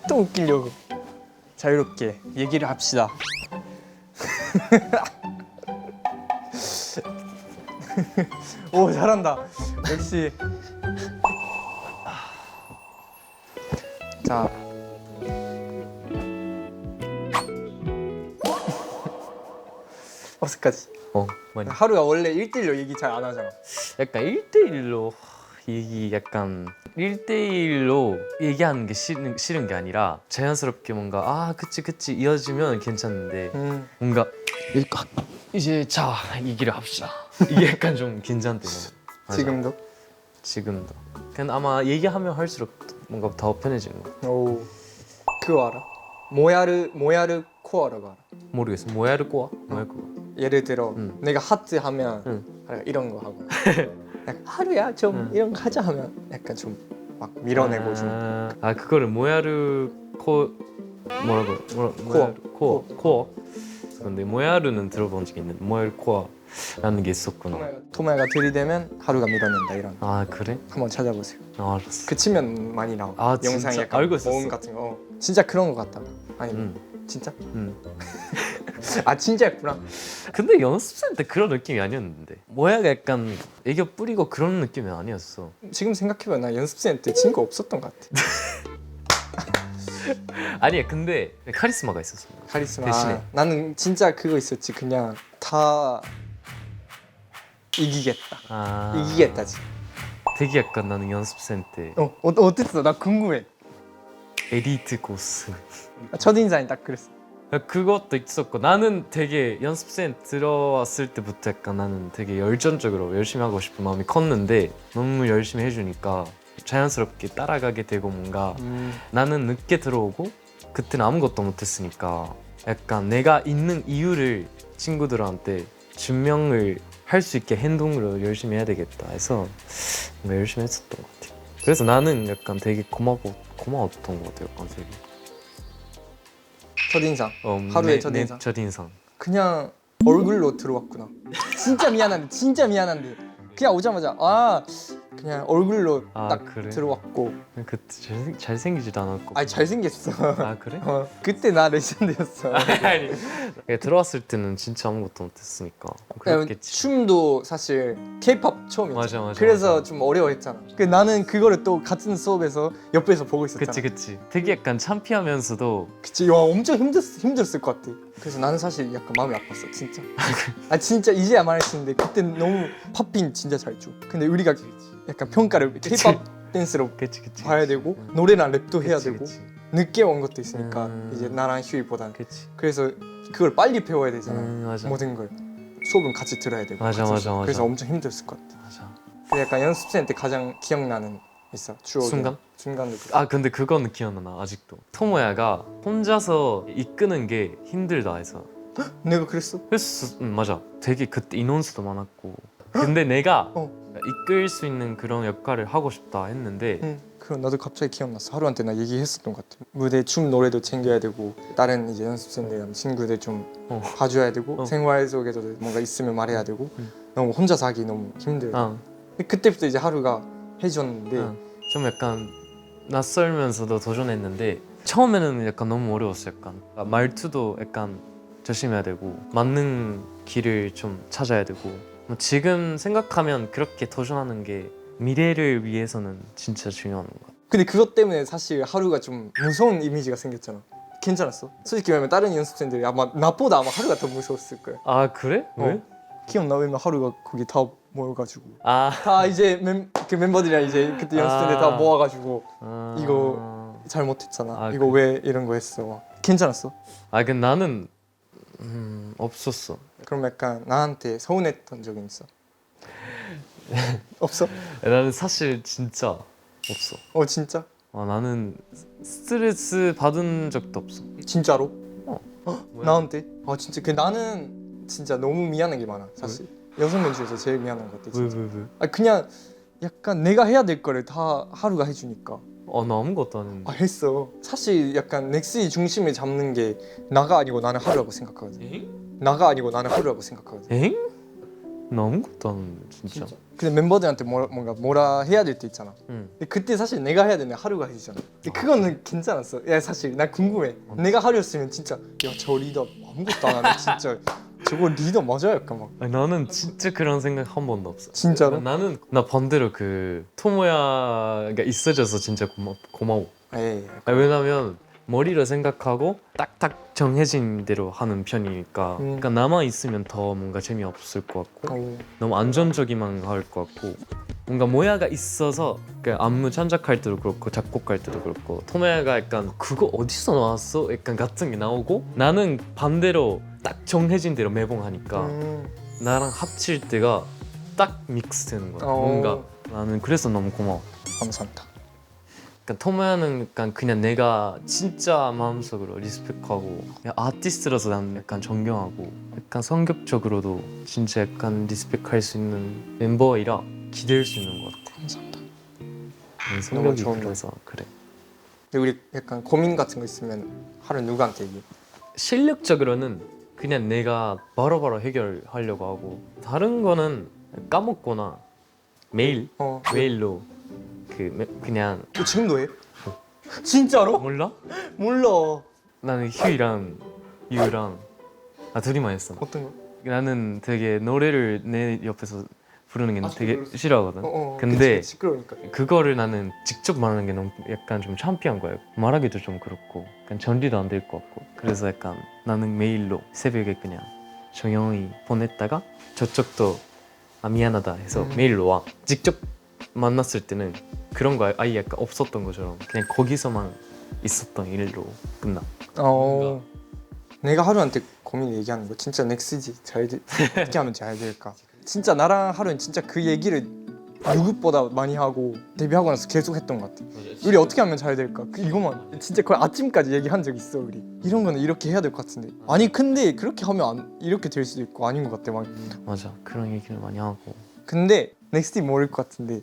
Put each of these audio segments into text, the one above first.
또 웃기려고. 자유롭게 얘기를 합시다. 오, 잘한다. 역시. 자. 어색하지? 많이. 하루가 원래 1대1로 얘기 잘 안 하잖아. 약간 1대1로 얘기 약간 1대1로 얘기하는 게 싫은 게 아니라 자연스럽게 뭔가 아 그치 이어지면 괜찮은데 뭔가 이제 자 얘기를 합시다. 이게 약간 좀 긴장되는. 지금도. 그냥 아마 얘기하면 할수록 뭔가 더 편해지는 거. 오, 그거 알아? 모야르 코어라고 알아? 모르겠어. 뭐야를 꼬아? 뭐야를 꼬아? 예를 들어 내가 하트 하면 응. 이런 거 하고 약간 하루야 좀 이런 거 하자 하면 약간 좀 막 밀어내고 좀 아 그거를 모야르 코어. 근데 모야르는 들어본 적이 있는데 모야르 코어라는 게 있었구나. 토마야가 들이대면 하루가 밀어낸다 이런. 아 그래? 한번 찾아보세요. 알았어. 그 치면 많이 나와. 아, 영상이 진짜? 약간 알고 있었어. 모음 같은 거. 진짜 그런 거 같다. 아니 진짜? 아 진짜였구나. 근데 연습생 때 그런 느낌이 아니었는데 모야가 약간 애교 뿌리고 그런 느낌이 아니었어. 지금 생각해보면 나 연습생 때 친구 없었던 것 같아. 아니야 근데 카리스마가 있었어. 카리스마. 대신에. 나는 진짜 그거 있었지. 그냥 다 이기겠다. 이기겠다지. 되게 약간 나는 연습생 때 어땠어? 나 궁금해. 엘리트 코스 첫인상이 딱 그랬어. 그것도 있었고 나는 되게 연습생 들어왔을 때부터 약간 나는 되게 열정적으로 열심히 하고 싶은 마음이 컸는데 너무 열심히 해주니까 자연스럽게 따라가게 되고 뭔가 나는 늦게 들어오고 그때는 아무것도 못했으니까 약간 내가 있는 이유를 친구들한테 증명을 할 수 있게 행동으로 열심히 해야 되겠다 해서 뭔가 열심히 했었던 것 같아요. 그래서 나는 약간 되게 고마웠던 것 같아요. 약간 되게. 첫인상. 하루의 첫인상. 내 첫인상. 그냥 얼굴로 들어왔구나. 진짜 미안한데 그냥 오자마자 그냥 얼굴로 딱 그래? 들어왔고. 그때 잘생기지도 않았고. 아니 잘생겼어. 아 그래? 그때 나 레전드였어. 아니 들어왔을 때는 진짜 아무것도 못했으니까 그렇겠지. 춤도 사실 K-pop 처음이었잖아. 맞아. 그래서 좀 어려워했잖아. 나는 그거를 또 같은 수업에서 옆에서 보고 있었잖아. 그치. 되게 약간 창피하면서도 그치. 와 엄청 힘들었을 것 같아. 그래서 나는 사실 약간 마음이 아팠어 진짜. 진짜 이제야 말할 수 있는데 그때 너무 팝핀 진짜 잘 춰. 근데 우리가 약간 평가를 K-pop 댄스로 그치. 봐야 되고 노래랑 랩도 해야 그치, 되고 그치. 늦게 온 것도 있으니까 이제 나랑 휴이보다는. 그치. 그래서 그걸 빨리 배워야 되잖아. 맞아. 모든 걸 수업은 같이 들어야 되고. 맞아. 그래서 엄청 힘들었을 것 같아. 맞아. 근데 약간 연습생 때 가장 기억나는 있어 추억. 순간도 그래. 근데 그거는 기억나 아직도. 토모야가 혼자서 이끄는 게 힘들다 해서. 내가 그랬어? 맞아. 되게 그때 인원수도 많았고. 근데 내가 이끌 수 있는 그런 역할을 하고 싶다 했는데 응. 그럼 나도 갑자기 기억났어. 하루한테 나 얘기했었던 것 같아. 무대 춤 노래도 챙겨야 되고 다른 이제 연습생들 친구들 좀 봐줘야 되고 생활 속에도 뭔가 있으면 말해야 되고 너무 혼자서 하기 너무 힘들어. 근데 그때부터 이제 하루가 해줬는데 좀 약간 낯설면서도 도전했는데 처음에는 약간 너무 어려웠어. 약간 말투도 약간 조심해야 되고 맞는 길을 좀 찾아야 되고 뭐 지금 생각하면 그렇게 도전하는 게 미래를 위해서는 진짜 중요한 것 같아. 근데 그것 때문에 사실 하루가 좀 무서운 이미지가 생겼잖아. 괜찮았어? 솔직히 말하면 다른 연습생들이 아마 나보다 하루가 더 무서웠을 거야. 아 그래? 왜? 기억나? 왜냐면 하루가 거기 다 모여가지고 아 다 이제 그 멤버들이랑 이제 그때 연습생들 다 모아가지고 이거 잘못했잖아. 이거 왜 이런 거 했어? 괜찮았어? 근데 나는 없었어. 그럼 약간 나한테 서운했던 적은 있어? 없어? 나는 사실 진짜 없어. 진짜? 나는 스트레스 받은 적도 없어. 진짜로? 뭐야? 나한테? 진짜 나는 진짜 너무 미안한 게 많아 사실. 6명 중에서 제일 미안한 것 같아 진짜. 왜? 그냥 약간 내가 해야 될 거를 다 하루가 해주니까. 나 아무것도 안 했는데. 했어. 사실 약간 넥스의 중심을 잡는 게 나가 아니고 나는 하루라고 생각하거든. 나가 아니고 나는 하루라고 생각하거든. 엥? 나 아무것도 안 하는데 진짜. 근데 멤버들한테 뭔가 뭐라 해야 될 때 있잖아. 응. 근데 그때 사실 내가 해야 되는 하루가 해주잖아. 근데 그거는 괜찮았어. 야 사실 나 궁금해. 내가 하루였으면 진짜 야 저 리더 아무것도 안 하네 진짜. 저거 리더 맞아요? 약간 막 아니, 나는 진짜 그런 생각 한 번도 없어. 진짜로? 나 반대로 그 토모야가 있어져서 진짜 고마워. 에이 왜냐면 머리로 생각하고 딱딱 정해진 대로 하는 편이니까. 그러니까 나만 있으면 더 뭔가 재미없을 것 같고 너무 안정적이만 할 것 같고 뭔가 모야가 있어서 그러니까 안무 창작할 때도 그렇고 작곡할 때도 그렇고 토모야가 약간 그거 어디서 나왔어? 약간 같은 게 나오고 나는 반대로 딱 정해진 대로 매번 하니까 나랑 합칠 때가 딱 믹스되는 거야. 뭔가 나는 그래서 너무 고마워. 감사합니다. 그러니까 토모야는 약간 그냥 내가 진짜 마음속으로 리스펙하고 그냥 아티스트로서 난 약간 존경하고 약간 성격적으로도 진짜 약간 리스펙할 수 있는 멤버이라 기댈 수 있는 것 같아. 감사합니다. 성격이 좋은 그래서 그래. 근데 우리 약간 고민 같은 거 있으면 하루 누구한테 얘기해? 실력적으로는 그냥 내가 바로바로 해결하려고 하고 다른 거는 까먹거나 메일로 그냥 지금도 해? 진짜로? 몰라? 몰라. 나는 휴이랑 유랑 둘이만 했어. 어떤 거? 나는 되게 노래를 내 옆에서 부르는 게 되게 싫어하거든. 근데 그치, 시끄러우니까. 그거를 나는 직접 말하는 게 너무 약간 좀 창피한 거예요. 말하기도 좀 그렇고 약간 전리도 안 될 것 같고 그래서 약간 나는 메일로 새벽에 그냥 조용히 보냈다가 저쪽도 미안하다 해서 메일로 와. 직접 만났을 때는 그런 거 아예 약간 없었던 것처럼 그냥 거기서만 있었던 일로 끝나. 내가 하루한테 고민 얘기하는 거 진짜 넥스지 어떻게 하면 잘 될까? 진짜 나랑 하루는 진짜 그 얘기를 누구보다 많이 하고 데뷔하고 나서 계속 했던 것 같아. 우리 어떻게 하면 잘 될까? 이거만 진짜 거의 아침까지 얘기한 적 있어 우리. 이런 거는 이렇게 해야 될 것 같은데. 아니 근데 그렇게 하면 이렇게 될 수도 있고 아닌 것 같아 막. 맞아 그런 얘기를 많이 하고. 근데 넥스티 모를 것 같은데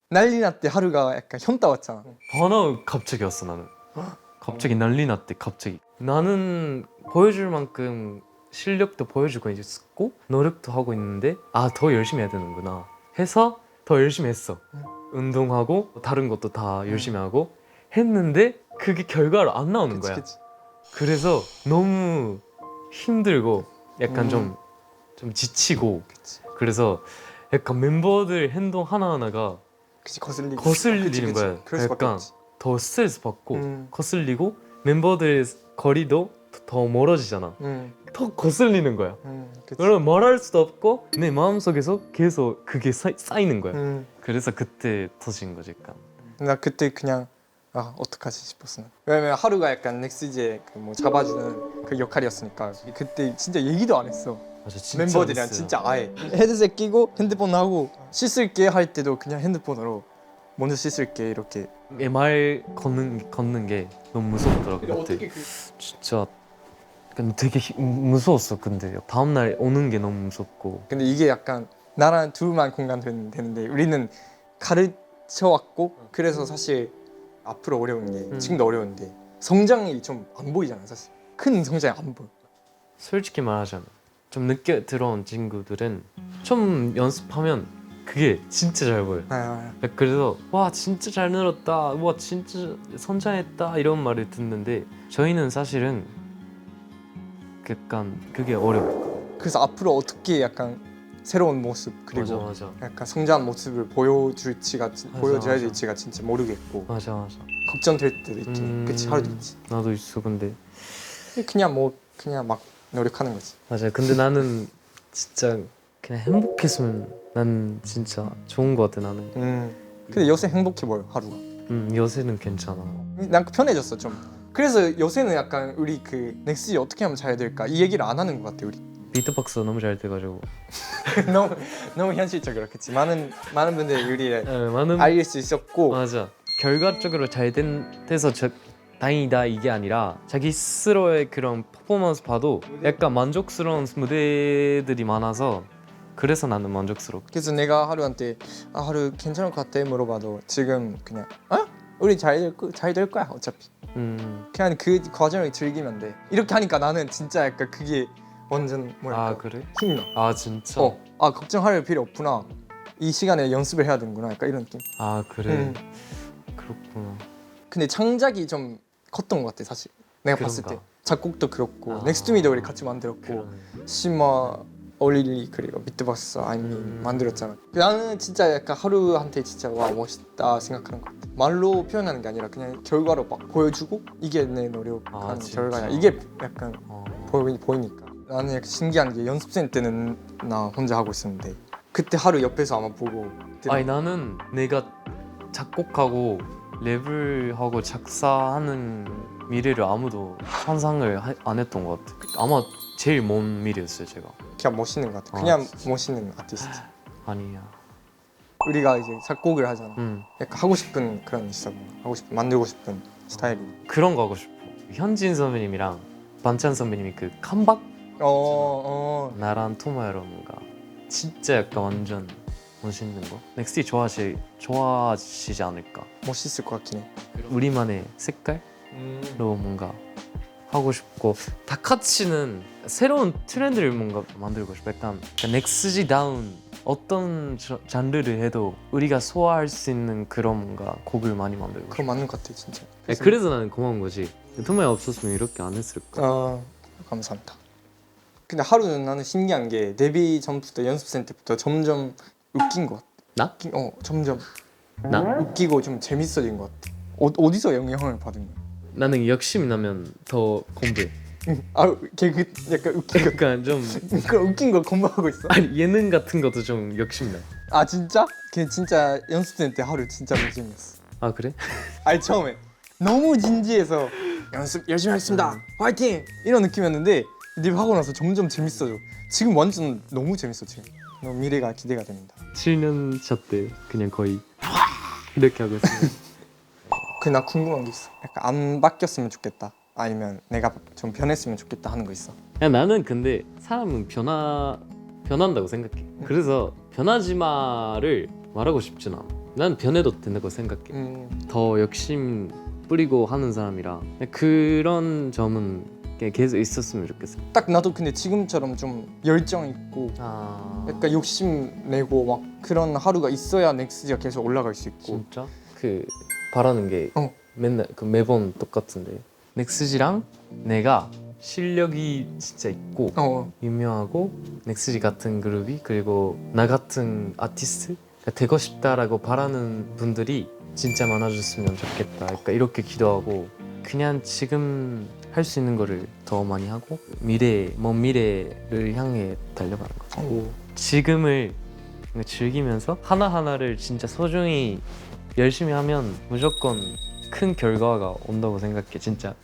난리 났대 하루가 약간 현타 왔잖아. 번아웃 갑자기 왔어 나는. 갑자기 난리 났대 갑자기. 나는 보여줄 만큼 실력도 보여주고 있고 노력도 하고 있는데 더 열심히 해야 되는구나 해서 더 열심히 했어. 운동하고 다른 것도 다 열심히 하고 했는데 그게 결과로 안 나오는 거야. 그치. 그래서 너무 힘들고 약간 좀 지치고 그래서 약간 멤버들 행동 하나하나가 그치 거슬리는 그치. 거야. 그럴 수밖에 약간 없지. 더 스트레스 받고 거슬리고 멤버들의 거리도 더 멀어지잖아. 더 거슬리는 거야. 그치. 그러면 말할 수도 없고 내 마음속에서 계속 그게 쌓이는 거야. 그래서 그때 터진 거지 약간. 나 그때 그냥 어떡하지 싶었어. 왜냐면 하루가 약간 넥스지의 그뭐 잡아주는 그 역할이었으니까 그때 진짜 얘기도 안 했어. 맞아, 진짜 멤버들이랑 미스. 진짜 아예 헤드셋 끼고 핸드폰 하고 씻을게 할 때도 그냥 핸드폰으로 먼저 씻을게 이렇게. 말 걷는 게 너무 무섭더라고 그때. 진짜 근데 되게 무서웠어. 근데 다음 날 오는 게 너무 무섭고. 근데 이게 약간 나랑 둘만 공감되는데 우리는 가르쳐 왔고 그래서 사실 앞으로 어려운 게 지금도 어려운데 성장이 좀 안 보이잖아 사실. 큰 성장이 안 보여. 솔직히 말하자면 좀 늦게 들어온 친구들은 좀 연습하면 그게 진짜 잘 보여. 그래서 와 진짜 잘 늘었다, 와 진짜 성장했다 이런 말을 듣는데 저희는 사실은 약간 그게 어려워. 그래서 앞으로 어떻게 약간 새로운 모습 그리고 맞아. 약간 성장한 모습을 보여줘야 맞아. 될지가 진짜 모르겠고 맞아. 걱정될 때도 있긴 그치 하루도 있지. 나도 있어. 근데 그냥 막 노력하는 거지. 맞아. 근데 나는 진짜 그냥 행복했으면 난 진짜 좋은 거 같아 나는. 근데 요새 행복해 보여 하루가. 요새는 괜찮아. 난 편해졌어 좀. 그래서 요새는 약간 우리 그 넥스지 어떻게 하면 잘 될까 이 얘기를 안 하는 것 같아 우리. 비트박스 너무 잘 돼가지고. 너무 현실적으로 그치. 많은 분들이 우리를 많은 알릴 수 있었고. 맞아. 결과적으로 잘 돼서 다행이다 이게 아니라 자기 스스로의 그런 퍼포먼스 봐도 약간 만족스러운 무대들이 많아서 그래서 나는 만족스럽고. 그래서 내가 하루한테 하루 괜찮을 것 같아 물어봐도 지금 그냥 우리 잘 될 거야 어차피. 그냥 그 과정을 즐기면 돼. 이렇게 하니까 나는 진짜 약간 그게 완전 뭐랄까 아 그래? 힘이 나. 아 진짜? 아 걱정할 필요 없구나. 이 시간에 연습을 해야 되는구나. 약간 이런 느낌. 아 그래? 음. 그렇구나. 근데 창작이 좀 컸던 것 같아 사실. 내가 그런가? 봤을 때 작곡도 그렇고 아. 넥스트 미더 우리 같이 만들었고 그러네. 시마 올릴리 그리고 비트박스 아이미 만들었잖아. 나는 진짜 약간 하루한테 진짜 와 멋있다 생각하는 것 같아. 말로 표현하는 게 아니라 그냥 결과로 막 보여주고 이게 내 노력하는 아, 진짜? 결과야. 이게 약간 어. 보이니까. 나는 약간 신기한 게 연습생 때는 나 혼자 하고 있었는데 그때 하루 옆에서 아마 보고 그때 아니 나는 내가 작곡하고 랩을 하고 작사하는 미래를 아무도 상상을 안 했던 것 같아. 아마 제일 먼 미래였어요 제가. 그냥 멋있는 것 같아. 아, 그냥 진짜. 멋있는 아티스트. 아니야. 우리가 이제 작곡을 하잖아. 응. 약간 하고 싶은 그런 있어. 하고 싶은 만들고 싶은 스타일이. 그런 거 하고 싶어. 현진 선배님이랑 반찬 선배님이 그 컴박 나란 토마여러분가 진짜 약간 완전 멋있는 거. 넥스티 좋아하시지 않을까. 멋있을 것 같긴 해. 우리만의 색깔로 뭔가 하고 싶고 다카치는 새로운 트렌드를 뭔가 만들고 싶어. 약간 넥스지다운 어떤 장르를 해도 우리가 소화할 수 있는 그런 뭔가 곡을 많이 만들고 싶어. 그거 맞는 것 같아 진짜. 그래서 나는 고마운 거지. 토마야 없었으면 이렇게 안 했을까. 감사합니다. 근데 하루는 나는 신기한 게 데뷔 전부터 연습생 때부터 점점 웃긴 것 같아. 나? 점점 나? 웃기고 좀 재밌어진 것 같아. 어디서 영향을 받은 거야? 나는 욕심이 나면 더 공부해. 개그 약간 웃긴 거. 약간 좀 그럼 웃긴 거 공부하고 있어? 아니 예능 같은 것도 좀 욕심 나. 아 진짜? 걔 진짜 연습생 때 하루 진짜 멋있었어. 아 그래? 아니 처음에 너무 진지해서 연습 열심히 하겠습니다 화이팅 이런 느낌이었는데 립하고 나서 점점 재밌어져. 지금 완전 너무 재밌어 지금. 너무 미래가 기대가 됩니다. 7년 차 때 그냥 거의 이렇게 하고 있어요. 근데 나 궁금한 게 있어. 약간 안 바뀌었으면 좋겠다 아니면 내가 좀 변했으면 좋겠다 하는 거 있어? 야, 나는 근데 사람은 변한다고 생각해. 그래서 변하지 마를 말하고 싶진 않아. 난 변해도 된다고 생각해. 더 욕심 뿌리고 하는 사람이라 그런 점은 계속 있었으면 좋겠어. 딱 나도 근데 지금처럼 좀 열정 있고 아 약간 욕심 내고 막 그런 하루가 있어야 넥스지가 계속 올라갈 수 있고. 진짜? 그 바라는 게 맨날 그 매번 똑같은데 넥스지랑 내가 실력이 진짜 있고 유명하고 넥스지 같은 그룹이 그리고 나 같은 아티스트가 되고 싶다라고 바라는 분들이 진짜 많아졌으면 좋겠다. 그러니까 이렇게 기도하고 그냥 지금 할 수 있는 거를 더 많이 하고 먼 미래를 향해 달려가는 거. 지금을 즐기면서 하나하나를 진짜 소중히 열심히 하면 무조건 큰 결과가 온다고 생각해 진짜.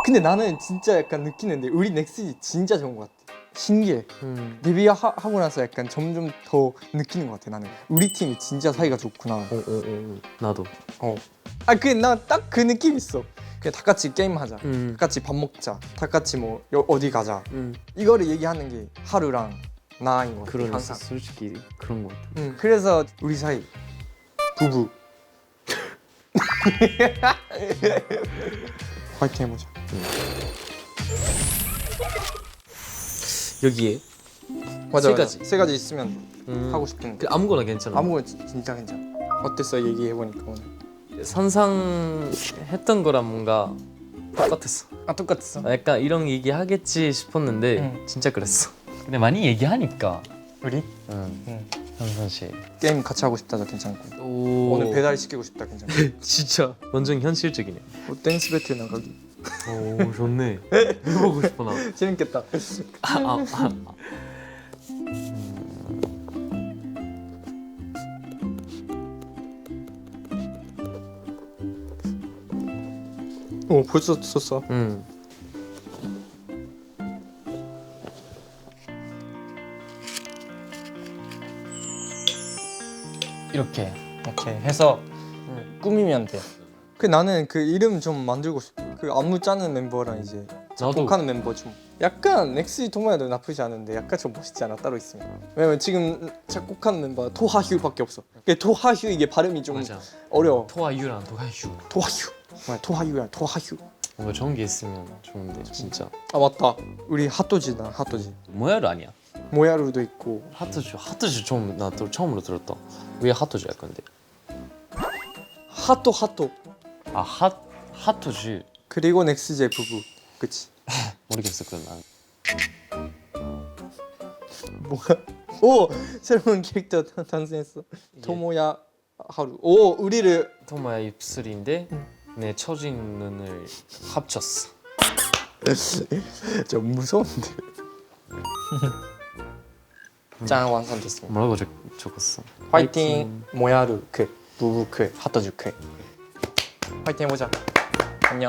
근데 나는 진짜 약간 느끼는데 우리 넥스지 진짜 좋은 것 같아. 신기해. 데뷔하고 나서 약간 점점 더 느끼는 것 같아. 나는 우리 팀이 진짜 사이가 좋구나. 나도. 나 딱 그 느낌 있어. 그냥 다 같이 게임하자. 다 같이 밥 먹자. 다 같이 뭐 어디 가자. 이거를 얘기하는 게 하루랑 나인 것 같아. 그러니까 항상. 솔직히 그런 것 같아. 그래서 우리 사이 부부. 화이팅 해보자. 여기에 맞아, 세 맞아. 가지. 세 가지 있으면 하고 싶은 거. 아무거나 괜찮아. 아무거나 진짜 괜찮아. 어땠어 얘기해보니까 오늘? 상상했던 거랑 뭔가 똑같았어. 똑같았어. 약간 이런 얘기 하겠지 싶었는데 진짜 그랬어. 근데 많이 얘기하니까 우리? 현선 씨 게임 같이 하고 싶다도 괜찮고 오늘 배달 시키고 싶다 괜찮고 진짜 완전 현실적이네. 댄스 배틀 나가기 오 좋네. 해보고 싶어 나. 재밌겠다. 벌써 썼어. 이렇게 해서 꾸미면 돼. 나는 그 이름 좀 만들고 싶어. 그 안무 짜는 멤버랑 이제 작곡하는 멤버 좀 약간 넥스지 동아도 나쁘지 않은데 약간 좀 멋있지 않아 따로 있으면. 왜냐면 지금 작곡하는 멤버가 토하휴밖에 없어. 토하휴 이게 발음이 좀 맞아. 어려워. 토하유랑 토하휴. 토하휴. 토하휴야 토하휴. 뭔가 전기 있으면 좋은데 진짜. 아 맞다. 우리 핫도지다. 핫도지. 모야르 아니야? 모야루도 있고. 핫도즈 좀 나 또 처음으로 들었다. 왜 핫도즈야 근데? 핫도. 아 핫도즈 그리고 넥스제 부부. 그치? 모르겠어 그건 난. 뭐야? 오 새로운 캐릭터 탄생했어. 토모야 하루. 오 우리를 토마야 입술인데 내 처진 눈을 합쳤어. 좀 무서운데. 짠 완성됐습니다. 뭐라고 적었어? 화이팅 모야루 크 부부 크 핫도즈 크. 화이팅 해보자. 안녕.